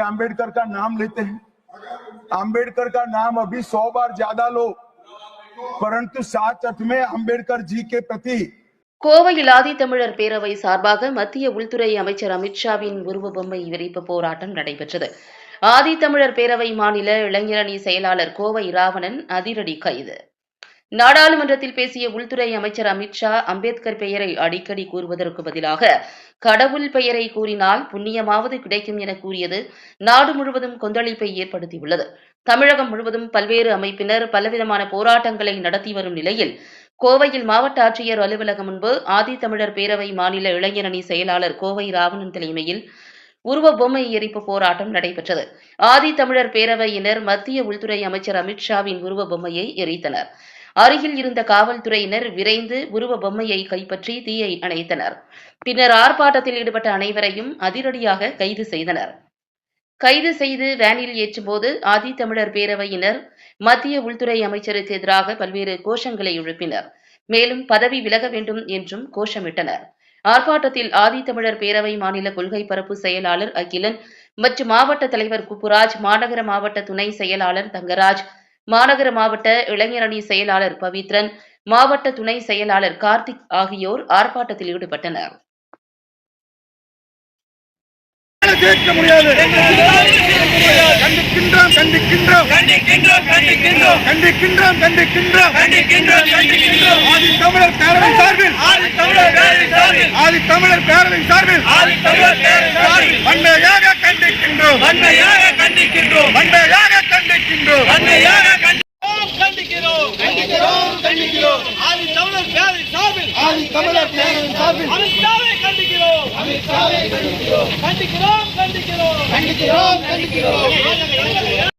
अंबेडकर का नाम लेते हैं, अंबेडकर का नाम अभी 100 बार ज्यादा लो, परंतु सात अर्थ में अंबेडकर जी के प्रति கோவையில் ஆதித்தமிழர் பேரவை சார்பாக மத்திய உள்துறை அமைச்சர் அமித்ஷாவின் உருவ பொம்மை விரிப்பு போராட்டம் நடைபெற்றது. ஆதித்தமிழர் பேரவை மாநில இளைஞரணி செயலாளர் கோவை ராவணன் அதிரடி கைது. நாடாளுமன்றத்தில் பேசிய உள்துறை அமைச்சர் அமித்ஷா, அம்பேத்கர் பெயரை அடிக்கடி கூறுவதற்கு பதிலாக கடவுள் பெயரை கூறினால் புண்ணியமாவது கிடைக்கும் என கூறியது நாடு முழுவதும் கொந்தளிப்பை ஏற்படுத்தியுள்ளது. தமிழகம் முழுவதும் பல்வேறு அமைப்பினர் பலவிதமான போராட்டங்களை நடத்தி வரும் நிலையில் கோவையில் மாவட்ட ஆட்சியர் அலுவலகம் முன்பு ஆதித்தமிழர் பேரவை மாநில இளைஞரணி செயலாளர் கோவை ராவணன் தலைமையில் உருவ பொம்மை எரிப்பு போராட்டம் நடைபெற்றது. ஆதித்தமிழர் பேரவையினர் மத்திய உள்துறை அமைச்சர் அமித்ஷாவின் உருவ பொம்மையை எரித்தனர். அருகில் இருந்த காவல்துறையினர் விரைந்து உருவ பொம்மையை கைப்பற்றி தீயை அணைத்தனர். பின்னர் ஆர்ப்பாட்டத்தில் ஈடுபட்ட அனைவரையும் அதிரடியாக கைது செய்தனர். கைது செய்து வேனில் ஏற்றும்போது ஆதித்தமிழர் பேரவையினர் மத்திய உள்துறை அமைச்சருக்கு எதிராக பல்வேறு கோஷங்களை எழுப்பினர். மேலும் பதவி விலக வேண்டும் என்றும் கோஷமிட்டனர். ஆர்ப்பாட்டத்தில் ஆதித்தமிழர் பேரவை மாநில கொள்கை பரப்பு செயலாளர் அகிலன் மற்றும் மாவட்ட தலைவர் குப்புராஜ், மாநகர மாவட்ட துணை செயலாளர் தங்கராஜ், மாநகர மாவட்ட இளைஞரணி செயலாளர் பவித்ரன், மாவட்ட துணை செயலாளர் கார்த்திக் ஆகியோர் ஆர்ப்பாட்டத்தில் ஈடுபட்டனர். ஆதித்தமிழர் பேரவை சார்பில் வன்மையாக கண்டிக்கின்றோம். கண்டிக்கிறோம்.